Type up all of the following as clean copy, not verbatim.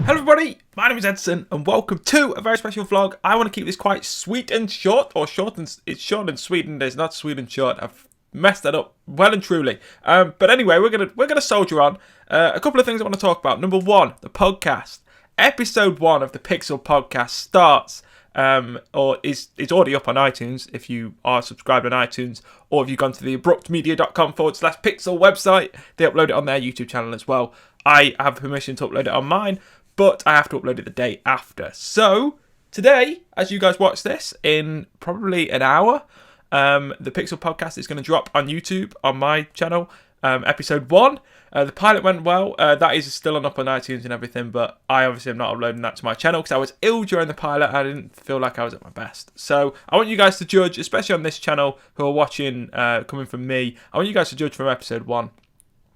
Hello everybody, my name is Edson and welcome to a very special vlog. I want to keep this quite sweet and short, or it's short and sweet and it's not sweet and short. I've messed that up well and truly. But anyway, we're gonna soldier on. A couple of things I want to talk about. Number one, the podcast. Episode 1 of the Pixel podcast starts, or is already up on iTunes if you are subscribed on iTunes, or if you've gone to the abruptmedia.com/pixel website, they upload it on their YouTube channel as well. I have permission to upload it on mine, but I have to upload it the day after. So today, as you guys watch this in probably an hour, the Pixel podcast is going to drop on YouTube on my channel. Episode 1. The pilot went well. That is still up on iTunes and everything, but I obviously am not uploading that to my channel because I was ill during the pilot. I didn't feel like I was at my best. So I want you guys to judge, especially on this channel who are watching coming from me. I want you guys to judge from episode 1.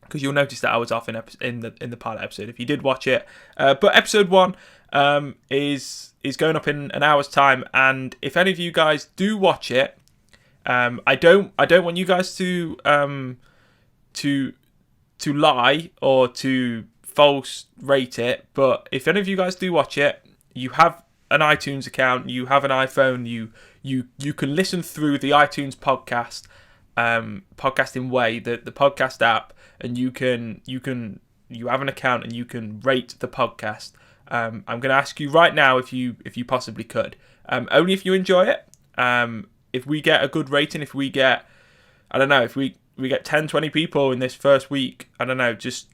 Because you'll notice that I was off in the pilot episode if you did watch it. But episode 1 is going up in an hour's time, and if any of you guys do watch it, I don't want you guys to lie or to false rate it. But if any of you guys do watch it, you have an iTunes account, you have an iPhone, you can listen through the iTunes podcast podcasting way, the podcast app, and you have an account and you can rate the podcast. I'm going to ask you right now if you possibly could, only if you enjoy it. If we get a good rating, if we get, I don't know, if we get 10-20 people in this first week, I don't know, just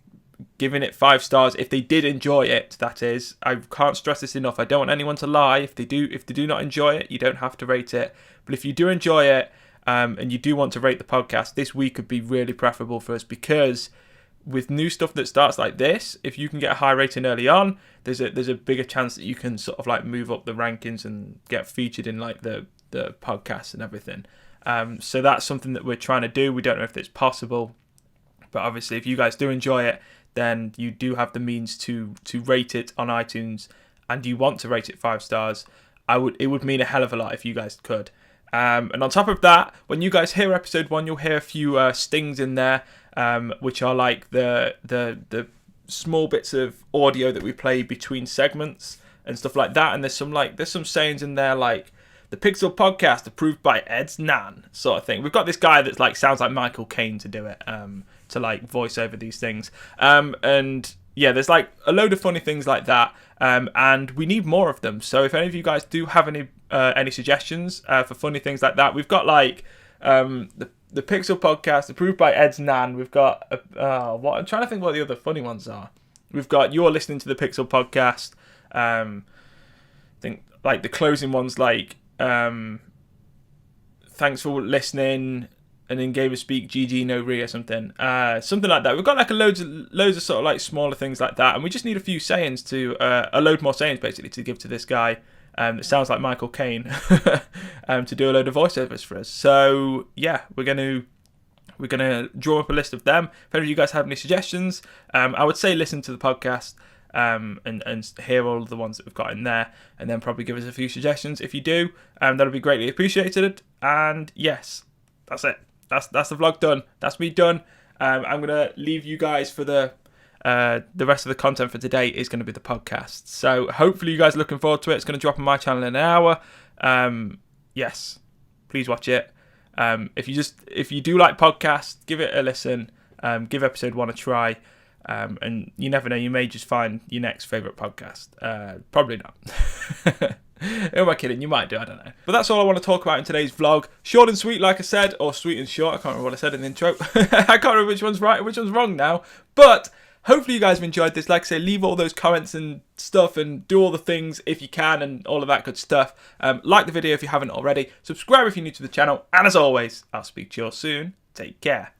giving it 5 stars if they did enjoy it, that is. I can't stress this enough. I don't want anyone to lie. If they do not enjoy it, you don't have to rate it. But if you do enjoy it, and you do want to rate the podcast, this week could be really preferable for us, because with new stuff that starts like this, if you can get a high rating early on, there's a bigger chance that you can sort of like move up the rankings and get featured in like the podcasts and everything. So that's something that we're trying to do. We don't know if it's possible, but obviously if you guys do enjoy it, then you do have the means to rate it on iTunes, and you want to rate it 5 stars. It would mean a hell of a lot if you guys could. And on top of that, when you guys hear episode 1, you'll hear a few stings in there, which are like the small bits of audio that we play between segments and stuff like that. And there's some sayings in there like the Pixel podcast approved by Edson sort of thing. We've got this guy that's like sounds like Michael Caine to do it, to like voice over these things. And yeah, there's like a load of funny things like that, and we need more of them. So if any of you guys do have any suggestions for funny things like that, we've got like the Pixel podcast approved by Edson. We've got what I'm trying to think what the other funny ones are. We've got you're listening to the Pixel podcast. I think like the closing ones like thanks for listening. And in Gamer Speak, GG no re or something like that. We've got like loads of sort of like smaller things like that, and we just need a few sayings a load more sayings basically to give to this guy that sounds like Michael Caine to do a load of voiceovers for us. So yeah, we're gonna draw up a list of them. If any of you guys have any suggestions, I would say listen to the podcast and hear all of the ones that we've got in there, and then probably give us a few suggestions. If you do, that'll be greatly appreciated. And yes, that's it. That's the vlog done. That's me done. I'm gonna leave you guys for the rest of the content for today is going to be the podcast. So hopefully you guys are looking forward to it. It's going to drop on my channel in an hour. Yes, please watch it. If you do like podcasts, give it a listen. Give episode 1 a try. And you never know, you may just find your next favourite podcast. Probably not. Who am I kidding? You might do, I don't know. But that's all I want to talk about in today's vlog. Short and sweet, like I said, or sweet and short. I can't remember what I said in the intro. I can't remember which one's right and which one's wrong now. But hopefully you guys have enjoyed this. Like I say, leave all those comments and stuff and do all the things if you can and all of that good stuff. Like the video if you haven't already. Subscribe if you're new to the channel. And as always, I'll speak to you all soon. Take care.